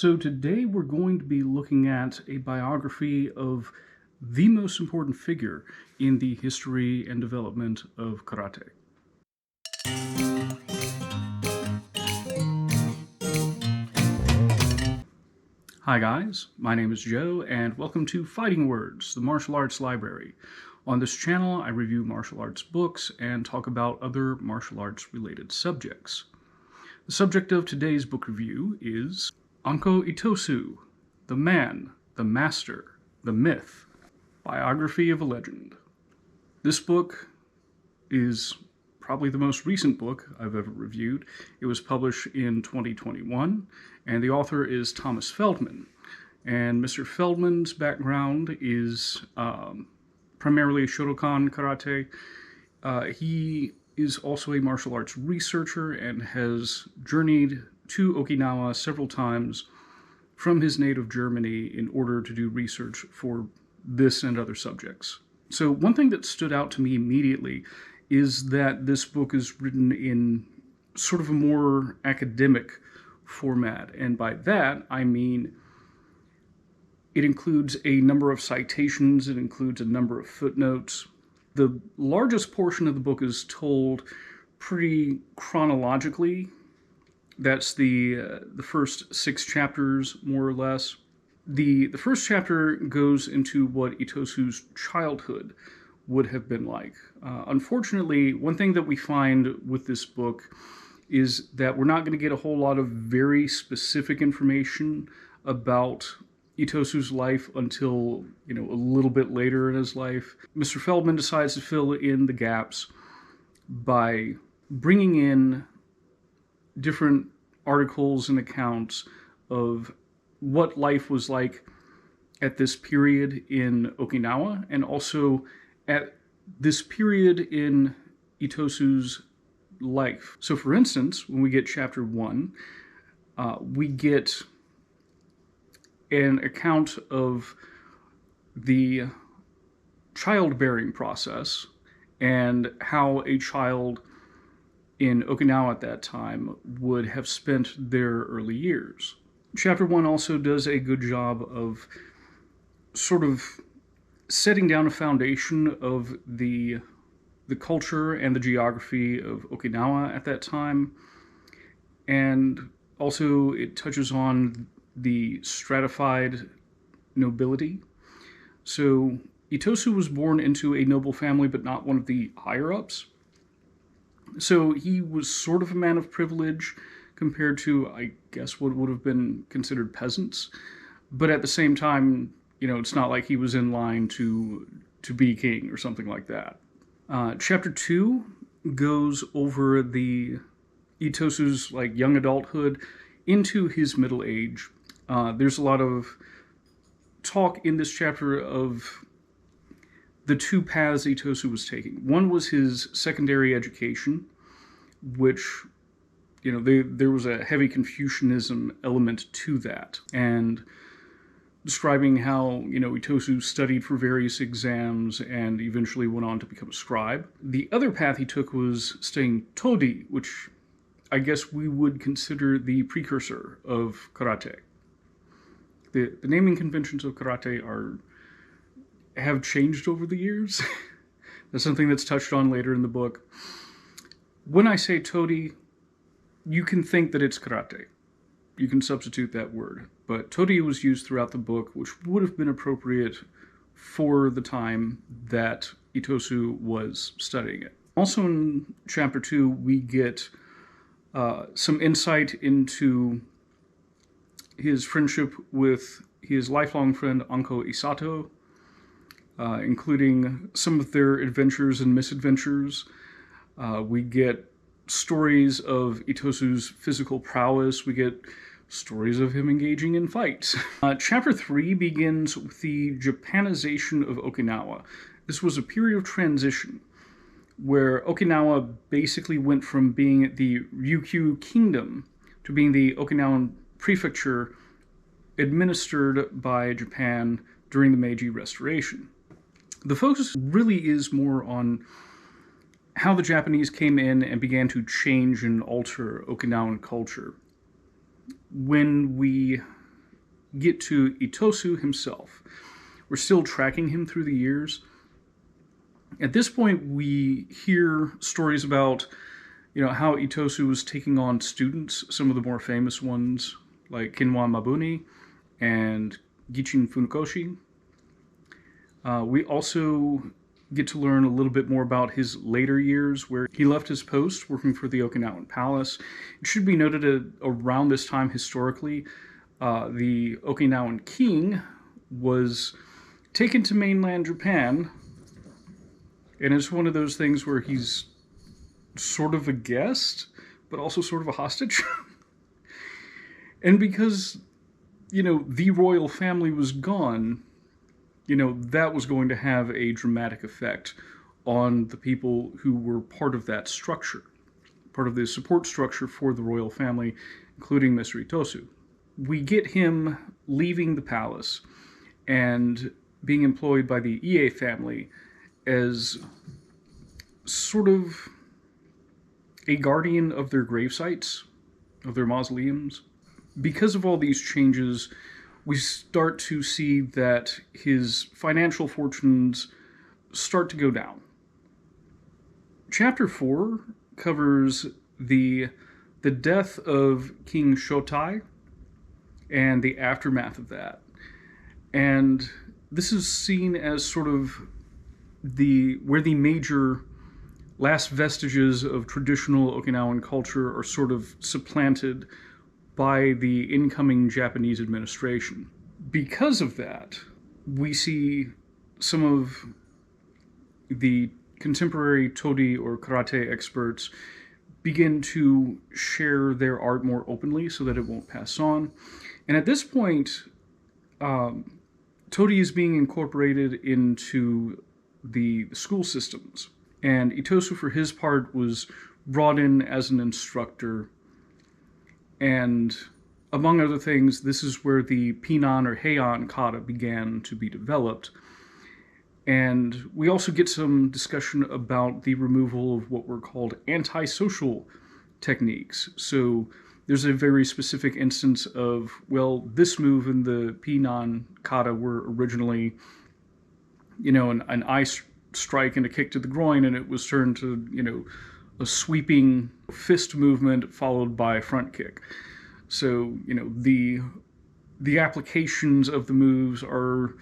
So today we're going to be looking at a biography of the most important figure in the history and development of karate. Hi guys, my name is Joe and welcome to Fighting Words, the martial arts library. On this channel I review martial arts books and talk about other martial arts related subjects. The subject of today's book review is Anko Itosu, the Man, the Master, the Myth, Biography of a Legend. This book is probably the most recent book I've ever reviewed. It was published in 2021, and the author is Thomas Feldmann. And Mr. Feldmann's background is primarily Shotokan karate. He is also a martial arts researcher and has journeyed to Okinawa several times from his native Germany in order to do research for this and other subjects. So one thing that stood out to me immediately is that this book is written in sort of a more academic format, and by that I mean it includes a number of citations, it includes a number of footnotes. The largest portion of the book is told pretty chronologically. That's the first 6 chapters, more or less. The first chapter goes into what Itosu's childhood would have been like. Unfortunately, one thing that we find with this book is that we're not going to get a whole lot of very specific information about Itosu's life until, a little bit later in his life. Mr. Feldmann decides to fill in the gaps by bringing in different articles and accounts of what life was like at this period in Okinawa, and also at this period in Itosu's life. So for instance, when we get chapter 1, we get an account of the childbearing process and how a child in Okinawa at that time would have spent their early years. Chapter 1 also does a good job of sort of setting down a foundation of the culture and the geography of Okinawa at that time, and also it touches on the stratified nobility. So Itosu was born into a noble family, but not one of the higher-ups. So he was sort of a man of privilege compared to, I guess, what would have been considered peasants. But at the same time, it's not like he was in line to be king or something like that. Chapter 2 goes over the Itosu's young adulthood into his middle age. There's a lot of talk in this chapter of the 2 paths Itosu was taking. One was his secondary education, which, there was a heavy Confucianism element to that, and describing how, Itosu studied for various exams and eventually went on to become a scribe. The other path he took was studying Todi, which I guess we would consider the precursor of karate. The naming conventions of karate have changed over the years. That's something that's touched on later in the book. When I say Todi, you can think that it's karate. You can substitute that word. But Todi was used throughout the book, which would have been appropriate for the time that Itosu was studying it. Also in chapter 2, we get some insight into his friendship with his lifelong friend Anko Itosu, including some of their adventures and misadventures. We get stories of Itosu's physical prowess. We get stories of him engaging in fights. Chapter 3 begins with the Japanization of Okinawa. This was a period of transition where Okinawa basically went from being the Ryukyu Kingdom to being the Okinawan prefecture administered by Japan during the Meiji Restoration. The focus really is more on how the Japanese came in and began to change and alter Okinawan culture. When we get to Itosu himself. We're still tracking him through the years. At this point, we hear stories about, how Itosu was taking on students, some of the more famous ones, like Kinwa Mabuni and Gichin Funakoshi. We also get to learn a little bit more about his later years, where he left his post working for the Okinawan Palace. It should be noted that around this time historically, the Okinawan king was taken to mainland Japan, and it's one of those things where he's sort of a guest, but also sort of a hostage. And because, the royal family was gone, that was going to have a dramatic effect on the people who were part of that structure, part of the support structure for the royal family, including Mr. Itosu. We get him leaving the palace and being employed by the Ie family as sort of a guardian of their gravesites, of their mausoleums. Because of all these changes, we start to see that his financial fortunes start to go down. Chapter 4 covers the death of King Shotai and the aftermath of that. And this is seen as sort of where the major last vestiges of traditional Okinawan culture are sort of supplanted by the incoming Japanese administration. Because of that, we see some of the contemporary Todi or karate experts begin to share their art more openly so that it won't pass on. And at this point, Todi is being incorporated into the school systems. And Itosu, for his part, was brought in as an instructor. And among other things, this is where the Pinan or Heian kata began to be developed. And we also get some discussion about the removal of what were called antisocial techniques. So there's a very specific instance of, this move in the Pinan kata were originally, an eye strike and a kick to the groin, and it was turned to, a sweeping fist movement followed by a front kick. So, the applications of the moves are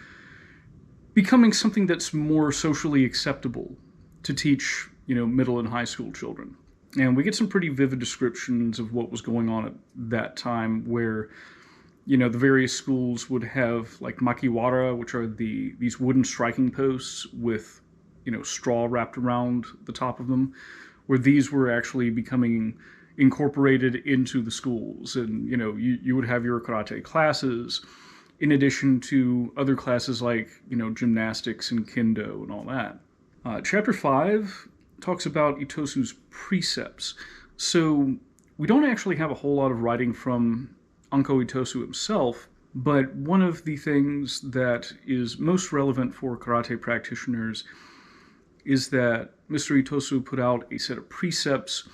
becoming something that's more socially acceptable to teach, middle and high school children. And we get some pretty vivid descriptions of what was going on at that time, where, the various schools would have like makiwara, which are these wooden striking posts with, straw wrapped around the top of them, where these were actually becoming incorporated into the schools. And, you would have your karate classes in addition to other classes like, gymnastics and kendo and all that. Chapter 5 talks about Itosu's precepts. So we don't actually have a whole lot of writing from Anko Itosu himself, but one of the things that is most relevant for karate practitioners is that Mr. Itosu put out a set of precepts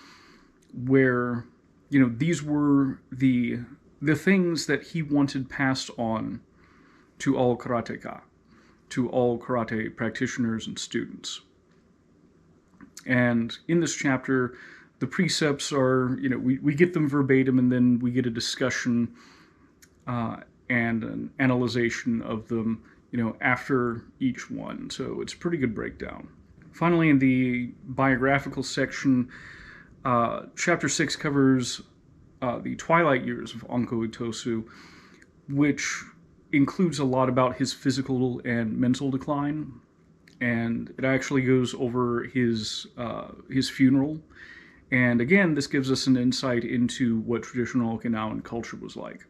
where, these were the things that he wanted passed on to all karateka, to all karate practitioners and students. And in this chapter, the precepts are, we get them verbatim, and then we get a discussion and an analyzation of them, after each one. So it's a pretty good breakdown. Finally, in the biographical section, Chapter 6 covers the twilight years of Anko Itosu, which includes a lot about his physical and mental decline. And it actually goes over his funeral. And again, this gives us an insight into what traditional Okinawan culture was like.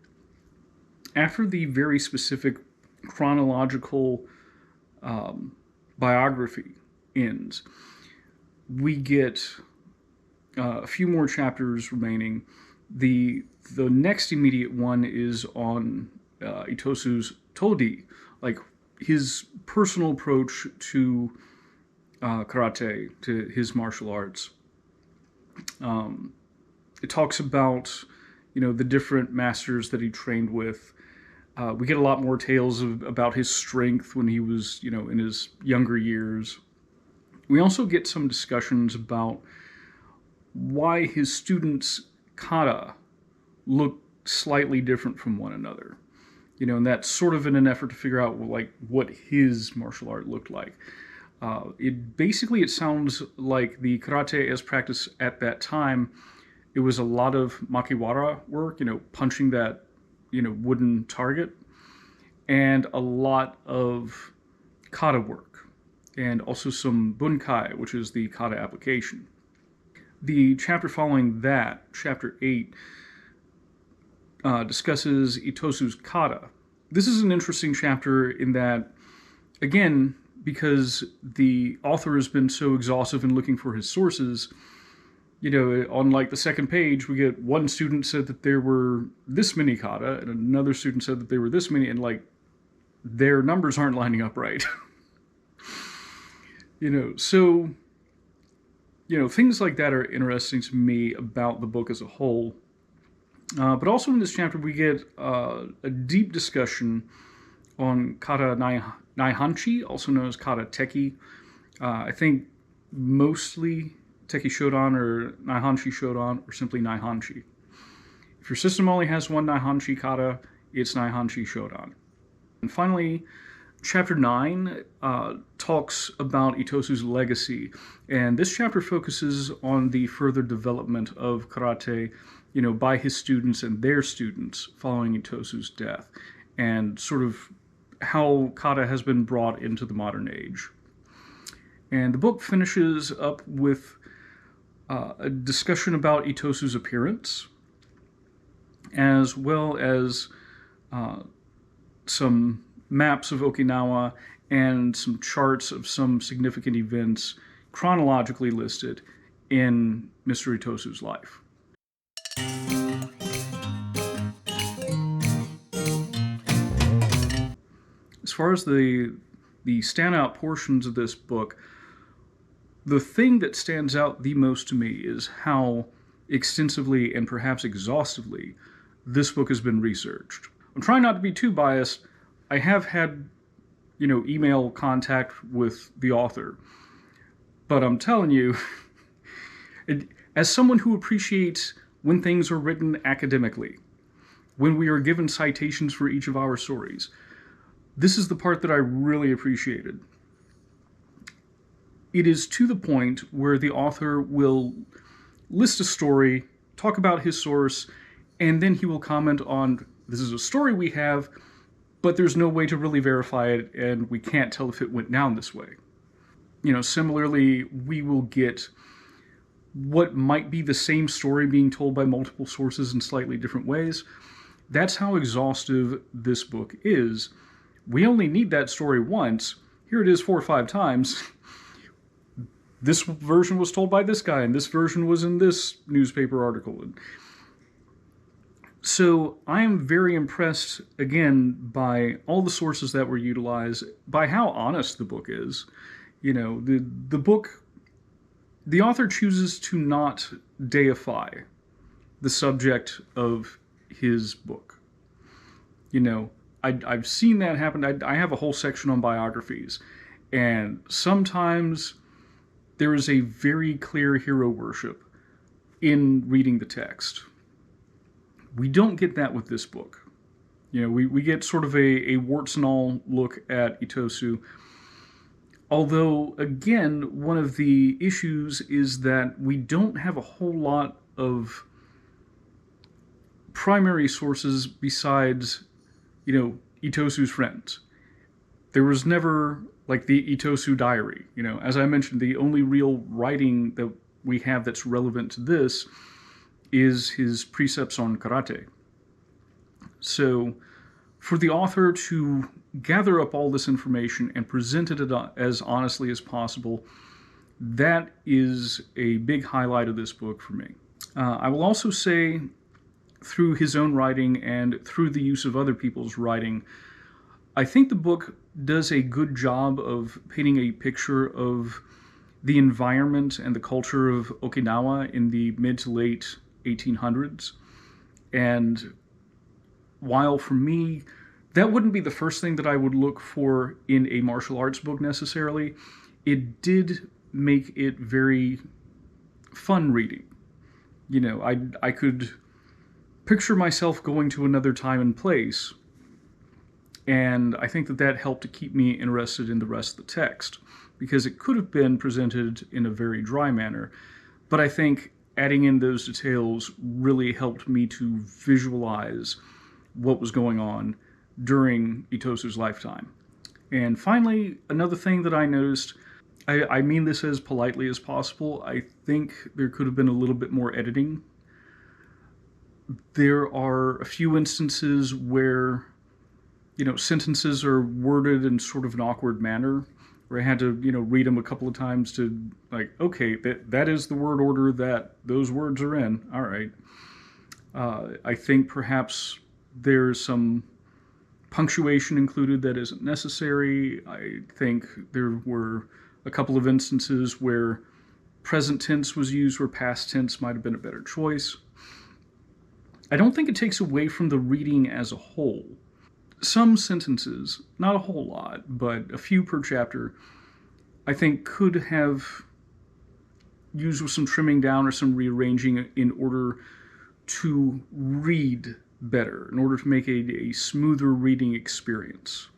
After the very specific chronological biography ends, we get a few more chapters remaining. The next immediate one is on Itosu's Todi, like his personal approach to karate, to his martial arts. It talks about, the different masters that he trained with, We get a lot more tales about his strength when he was, in his younger years. We also get some discussions about why his students' kata look slightly different from one another. And that's sort of in an effort to figure out what his martial art looked like. It sounds like the karate as practiced at that time. It was a lot of makiwara work, punching that wooden target, and a lot of kata work, and also some bunkai, which is the kata application. The chapter following that, chapter 8, discusses Itosu's kata. This is an interesting chapter in that, again, because the author has been so exhaustive in looking for his sources, on like the second page, we get one student said that there were this many kata, and another student said that there were this many, and their numbers aren't lining up right. So things like that are interesting to me about the book as a whole. But also in this chapter, we get a deep discussion on kata naihanchi, also known as kata teki. I think mostly teki shodan or naihanchi shodan, or simply naihanchi. If your system only has one naihanchi kata, it's naihanchi shodan. And finally, chapter 9 talks about Itosu's legacy, and this chapter focuses on the further development of karate, by his students and their students following Itosu's death, and sort of how kata has been brought into the modern age. And the book finishes up with a discussion about Itosu's appearance, as well as some maps of Okinawa and some charts of some significant events chronologically listed in Mr. Itosu's life. As far as the standout portions of this book, the thing that stands out the most to me is how extensively and perhaps exhaustively this book has been researched. I'm trying not to be too biased. I have had, email contact with the author, but I'm telling you, as someone who appreciates when things are written academically, when we are given citations for each of our stories, this is the part that I really appreciated. It is to the point where the author will list a story, talk about his source, and then he will comment on, this is a story we have, but there's no way to really verify it, and we can't tell if it went down this way. Similarly, we will get what might be the same story being told by multiple sources in slightly different ways. That's how exhaustive this book is. We only need that story once. Here it is 4 or 5 times. This version was told by this guy, and this version was in this newspaper article. So I am very impressed, again, by all the sources that were utilized, by how honest the book is. The book, the author chooses to not deify the subject of his book. I've seen that happen. I have a whole section on biographies, and sometimes there is a very clear hero worship in reading the text. We don't get that with this book. We get sort of a warts and all look at Itosu. Although, again, one of the issues is that we don't have a whole lot of primary sources besides, Itosu's friends. There was never, the Itosu diary. As I mentioned, the only real writing that we have that's relevant to this is his precepts on karate. So, for the author to gather up all this information and present it as honestly as possible, that is a big highlight of this book for me. I will also say, through his own writing and through the use of other people's writing, I think the book does a good job of painting a picture of the environment and the culture of Okinawa in the mid to late 1800s. And while for me, That wouldn't be the first thing that I would look for in a martial arts book necessarily. It did make it very fun reading. You know, I could picture myself going to another time and place, and I think that that helped to keep me interested in the rest of the text, because it could have been presented in a very dry manner, but I think adding in those details really helped me to visualize what was going on during Itosu's lifetime. And finally, another thing that I noticed, I mean this as politely as possible, I think there could have been a little bit more editing. There are a few instances where, you know, sentences are worded in sort of an awkward manner, where I had to, you know, read them a couple of times to, like, okay, that is the word order that those words are in. All right. I think perhaps there's some punctuation included that isn't necessary. I think there were a couple of instances where present tense was used where past tense might have been a better choice. I don't think it takes away from the reading as a whole. Some sentences, not a whole lot, but a few per chapter, I think could have used with some trimming down or some rearranging in order to read better, in order to make a smoother reading experience.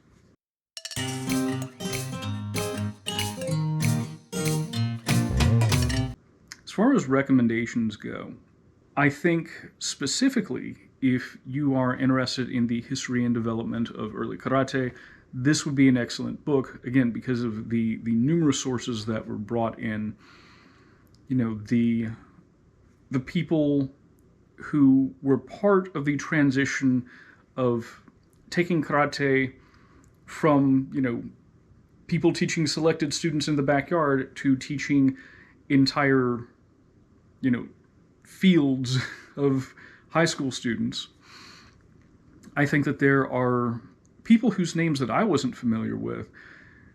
As far as recommendations go, I think specifically if you are interested in the history and development of early karate, this would be an excellent book, again, because of the numerous sources that were brought in. You know, the people who were part of the transition of taking karate from, you know, people teaching selected students in the backyard to teaching entire, you know, fields of high school students. I think that there are people whose names that I wasn't familiar with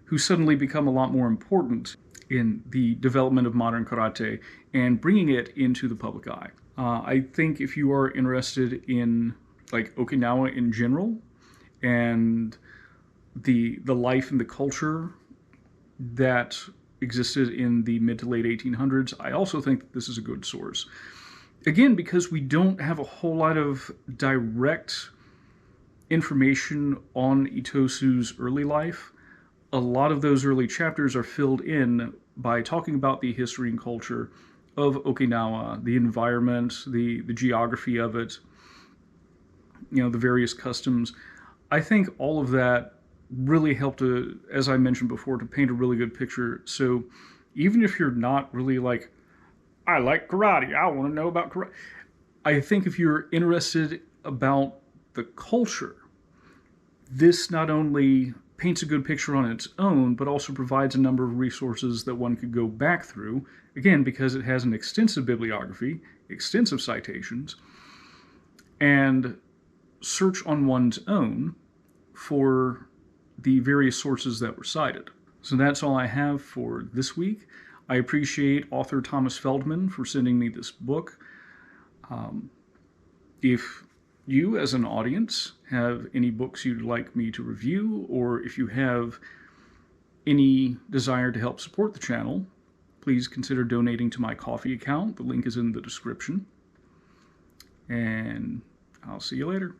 who suddenly become a lot more important in the development of modern karate and bringing it into the public eye. I think if you are interested in, like, Okinawa in general and the life and the culture that existed in the mid to late 1800s, I also think that this is a good source. Again, because we don't have a whole lot of direct information on Itosu's early life, a lot of those early chapters are filled in by talking about the history and culture of Okinawa, the environment, the geography of it, you know, the various customs. I think all of that really helped to, as I mentioned before, to paint a really good picture. So even if you're not really like, I like karate, I want to know about karate, I think if you're interested about the culture, this not only paints a good picture on its own, but also provides a number of resources that one could go back through, again, because it has an extensive bibliography, extensive citations, and search on one's own for the various sources that were cited. So that's all I have for this week. I appreciate author Thomas Feldmann for sending me this book. If you, as an audience, have any books you'd like me to review, or if you have any desire to help support the channel, please consider donating to my Ko-fi account. The link is in the description. And I'll see you later.